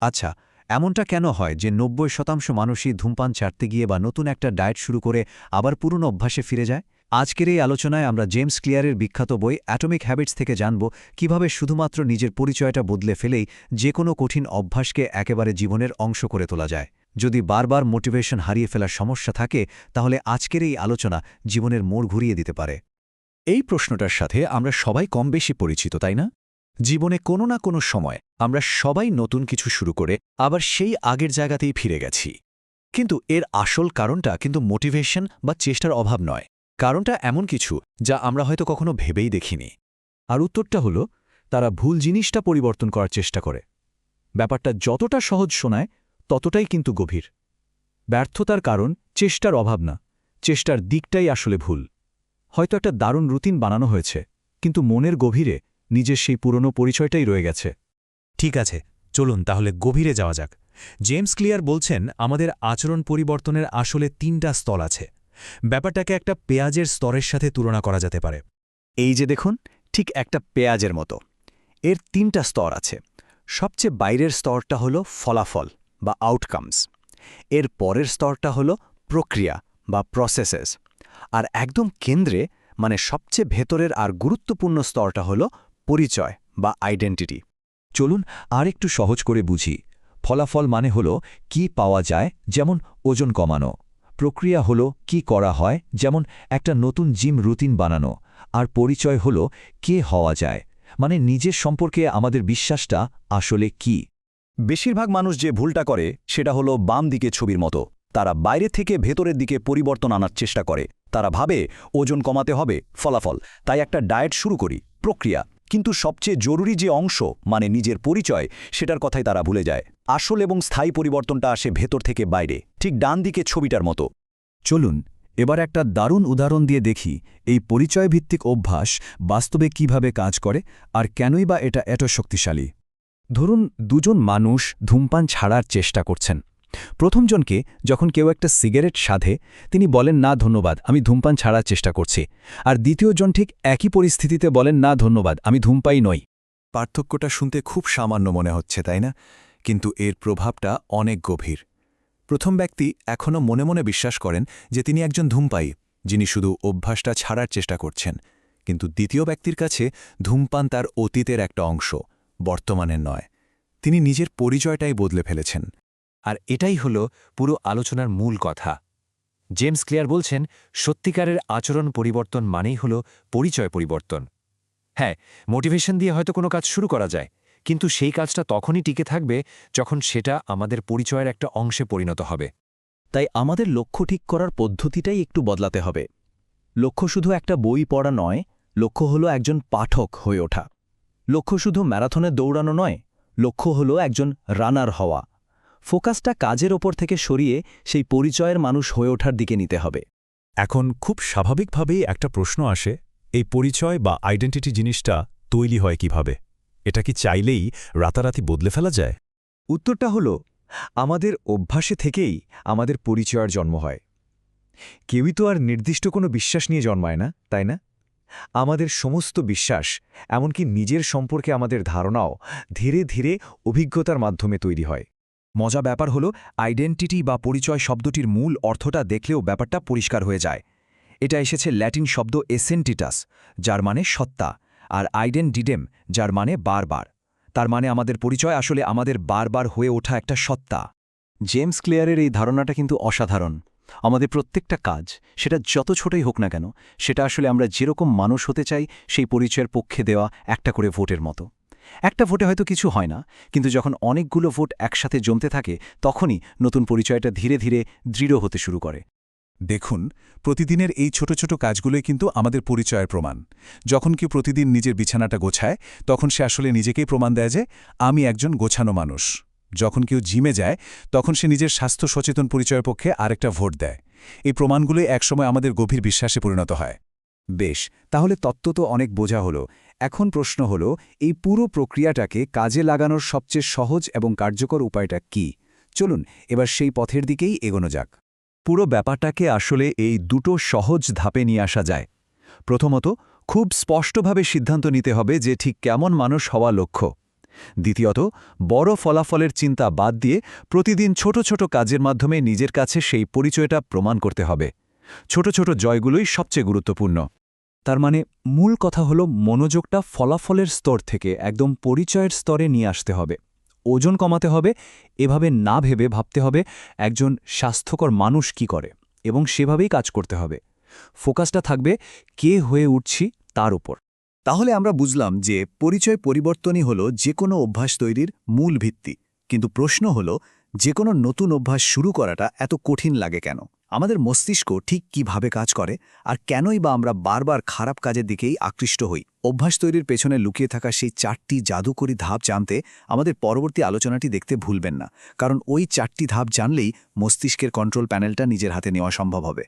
আচ্ছা, এমনটা কেন হয় যে ৯০% মানুষই ধূমপান ছাড়তে গিয়ে বা নতুন একটা ডায়েট শুরু করে আবার পুরনো অভ্যাসে ফিরে যায়? আজকের এই আলোচনায় আমরা জেমস ক্লিয়ারের বিখ্যাত বই অ্যাটমিক হ্যাবিটস থেকে জানব কিভাবে শুধুমাত্র নিজের পরিচয়টা বদলে ফেলেই যে কোনো কঠিন অভ্যাসকে একেবারে জীবনের অংশ করে তোলা যায়। যদি বারবার মোটিভেশন হারিয়ে ফেলার সমস্যা থাকে, তাহলে আজকের এই আলোচনা জীবনের মোড় ঘুরিয়ে দিতে পারে। এই প্রশ্নটার সাথে আমরা সবাই কম বেশি পরিচিত, তাই না? জীবনে কোনো না কোনো সময় আমরা সবাই নতুন কিছু শুরু করে আবার সেই আগের জায়গাতেই ফিরে গেছি। কিন্তু এর আসল কারণটা কিন্তু মোটিভেশন বা চেষ্টার অভাব নয়। কারণটা এমন কিছু যা আমরা হয়তো কখনো ভেবেই দেখিনি। আর উত্তরটা হলো, তারা ভুল জিনিসটা পরিবর্তন করার চেষ্টা করে। ব্যাপারটা যতটা সহজ শোনায় ততটাই কিন্তু গভীর। ব্যর্থতার কারণ চেষ্টার অভাব না, চেষ্টার দিকটাই আসলে ভুল। হয়তো একটা দারুণ রুটিন বানানো হয়েছে, কিন্তু মনের গভীরে নিজের সেই পুরনো পরিচয়টাই রয়ে গেছে। ঠিক আছে, চলুন তাহলে গভীরে যাওয়া যাক। জেমস ক্লিয়ার বলছেন আমাদের আচরণ পরিবর্তনের আসলে ৩টা স্তর আছে। ব্যাপারটাকে একটা পেঁয়াজের স্তরের সাথে তুলনা করা যেতে পারে। এই যে দেখুন, ঠিক একটা পেঁয়াজের মতো। এর ৩টা স্তর আছে। সবচেয়ে বাইরের স্তরটা হলো ফলাফল বা আউটকামস। এর পরের স্তরটা হলো প্রক্রিয়া বা প্রসেসেস। আর একদম কেন্দ্রে, মানে সবচেয়ে ভেতরের আর গুরুত্বপূর্ণ স্তরটা হলো পরিচয় বা আইডেন্টিটি। চলুন আর একটু সহজ করে বুঝি। ফলাফল মানে হলো কি পাওয়া যায়, যেমন ওজন কমানো। প্রক্রিয়া হলো কি করা হয়, যেমন একটা নতুন জিম রুটিন বানানো। আর পরিচয় হলো কে হওয়া যায়, মানে নিজের সম্পর্কে আমাদের বিশ্বাসটা আসলে কি। বেশিরভাগ মানুষ যে ভুলটা করে সেটা হলো বাম দিকে ছবির মতো। তারা বাইরে থেকে ভেতরের দিকে পরিবর্তন আনার চেষ্টা করে। তারা ভাবে ওজন কমাতে হবে, ফলাফল, তাই একটা ডায়েট শুরু করি, প্রক্রিয়া। কিন্তু সবচেয়ে জরুরি যে অংশ, মানে নিজের পরিচয়, সেটার কথাই তারা ভুলে যায়। আসল এবং স্থায়ী পরিবর্তনটা আসে ভেতর থেকে বাইরে, ঠিক ডান দিকে ছবিটার মতো। চলুন এবার একটা দারুণ উদাহরণ দিয়ে দেখি এই পরিচয়ভিত্তিক অভ্যাস বাস্তবে কিভাবে কাজ করে আর কেনই বা এটা এত শক্তিশালী। ধরুন দুজন মানুষ ধূমপান ছাড়ার চেষ্টা করছেন। প্রথমজনকে যখন কেউ একটা সিগারেট সাধে, তিনি বলেন, না ধন্যবাদ, আমি ধূমপান ছাড়ার চেষ্টা করছি। আর দ্বিতীয়জন ঠিক একই পরিস্থিতিতে বলেন, না ধন্যবাদ, আমি ধূমপাই নই। পার্থক্যটা শুনতে খুব সামান্য মনে হচ্ছে, তাই না? কিন্তু এর প্রভাবটা অনেক গভীর। প্রথম ব্যক্তি এখনও মনে মনে বিশ্বাস করেন যে তিনি একজন ধূমপায়ী, যিনি শুধু অভ্যাসটা ছাড়ার চেষ্টা করছেন। কিন্তু দ্বিতীয় ব্যক্তির কাছে ধূমপান তার অতীতের একটা অংশ, বর্তমানের নয়। তিনি নিজের পরিচয়টাই বদলে ফেলেছেন। আর এটাই হল পুরো আলোচনার মূল কথা। জেমস ক্লিয়ার বলছেন সত্যিকারের আচরণ পরিবর্তন মানেই হল পরিচয় পরিবর্তন। হ্যাঁ, মোটিভেশন দিয়ে হয়তো কোনো কাজ শুরু করা যায়, কিন্তু সেই কাজটা তখনই টিকে থাকবে যখন সেটা আমাদের পরিচয়ের একটা অংশে পরিণত হবে। তাই আমাদের লক্ষ্য ঠিক করার পদ্ধতিটাই একটু বদলাতে হবে। লক্ষ্য শুধু একটা বই পড়া নয়, লক্ষ্য হলো একজন পাঠক হয়ে ওঠা। লক্ষ্য শুধু ম্যারাথনে দৌড়ানো নয়, লক্ষ্য হলো একজন রানার হওয়া। ফোকাসটা কাজের ওপর থেকে সরিয়ে সেই পরিচয়ের মানুষ হয়ে ওঠার দিকে নিতে হবে। এখন খুব স্বাভাবিকভাবেই একটা প্রশ্ন আসে, এই পরিচয় বা আইডেন্টিটি জিনিসটা তৈরি হয় কিভাবে? এটা কি চাইলেই রাতারাতি বদলে ফেলা যায়? উত্তরটা হলো, আমাদের অভ্যাসে থেকেই আমাদের পরিচয়ের জন্ম হয়। কেউই তো আর নির্দিষ্ট কোনো বিশ্বাস নিয়ে জন্মায় না, তাই না? আমাদের সমস্ত বিশ্বাস, এমনকি নিজের সম্পর্কে আমাদের ধারণাও ধীরে ধীরে অভিজ্ঞতার মাধ্যমে তৈরি হয়। মজা ব্যাপার হলো, আইডেন্টিটি বা পরিচয় শব্দটির মূল অর্থটা দেখলেও ব্যাপারটা পরিষ্কার হয়ে যায়। এটা এসেছে ল্যাটিন শব্দ এসেন্টিটাস, যার মানে সত্তা, আর আইডেন্টিডেম, যার মানে বারবার। তার মানে আমাদের পরিচয় আসলে আমাদের বারবার হয়ে ওঠা একটা সত্তা। জেমস ক্লিয়ারের এই ধারণাটা কিন্তু অসাধারণ। আমাদের প্রত্যেকটা কাজ, সেটা যত ছোটই হোক না কেন, সেটা আসলে আমরা যেরকম মানুষ হতে চাই সেই পরিচয়ের পক্ষে দেওয়া একটা করে ভোটের মতো। একটা ভোটে হয়তো কিছু হয় না, কিন্তু যখন অনেকগুলো ভোট একসাথে জমতে থাকে, তখনই নতুন পরিচয়টা ধীরে ধীরে দৃঢ় হতে শুরু করে। দেখুন, প্রতিদিনের এই ছোট ছোট কাজগুলোই কিন্তু আমাদের পরিচয়ের প্রমাণ। যখন কেউ প্রতিদিন নিজের বিছানাটা গোছায়, তখন সে আসলে নিজেকেই প্রমাণ দেয় যে আমি একজন গোছানো মানুষ। যখন কেউ জিমে যায়, তখন সে নিজের স্বাস্থ্য সচেতন পরিচয়ের পক্ষে আরেকটা ভোট দেয়। এই প্রমাণগুলোই একসময় আমাদের গভীর বিশ্বাসে পরিণত হয়। বেশ, তাহলে তত্ত্ব তো অনেক বোঝা হলো। এখন প্রশ্ন হলো, এই পুরো প্রক্রিয়াটাকে কাজে লাগানোর সবচেয়ে সহজ এবং কার্যকর উপায়টা কি? চলুন এবার সেই পথের দিকেই এগোনো যাক। পুরো ব্যাপারটাকে আসলে এই দুটো সহজ ধাপে নিয়ে আসা যায়। প্রথমত, খুব স্পষ্টভাবে সিদ্ধান্ত নিতে হবে যে ঠিক কেমন মানুষ হওয়া লক্ষ্য। দ্বিতীয়ত, বড় ফলাফলের চিন্তা বাদ দিয়ে প্রতিদিন ছোট ছোট কাজের মাধ্যমে নিজের কাছে সেই পরিচয়টা প্রমাণ করতে হবে। ছোট ছোট জয়গুলোই সবচেয়ে গুরুত্বপূর্ণ। তার মানে মূল কথা হলো মনোযোগটা ফলাফলের স্তর থেকে একদম পরিচয়ের স্তরে নিয়ে আসতে হবে। ওজন কমাতে হবে এভাবে না ভেবে ভাবতে হবে একজন স্বাস্থ্যকর মানুষ কি করে, এবং সেভাবেই কাজ করতে হবে। ফোকাসটা থাকবে কে হয়ে উঠছি তার উপর। তাহলে আমরা বুঝলাম যে পরিচয় পরিবর্তনই হলো যে কোনো অভ্যাস তৈরির মূল ভিত্তি। কিন্তু প্রশ্ন হলো, যে কোনো নতুন অভ্যাস শুরু করাটা এত কঠিন লাগে কেন? আমাদের মস্তিষ্ক ঠিক কিভাবে কাজ করে, আর কেনই বা আমরা বারবার খারাপ কাজের দিকেই আকৃষ্ট হই? অভ্যাস তৈরির পেছনে লুকিয়ে থাকা সেই 4টি জাদুকরী ধাপ জানতে আমাদের পরবর্তী আলোচনাটি দেখতে ভুলবেন না, কারণ ওই 4টি ধাপ জানলেই মস্তিষ্কের কন্ট্রোল প্যানেলটা নিজের হাতে নেওয়া সম্ভব হবে।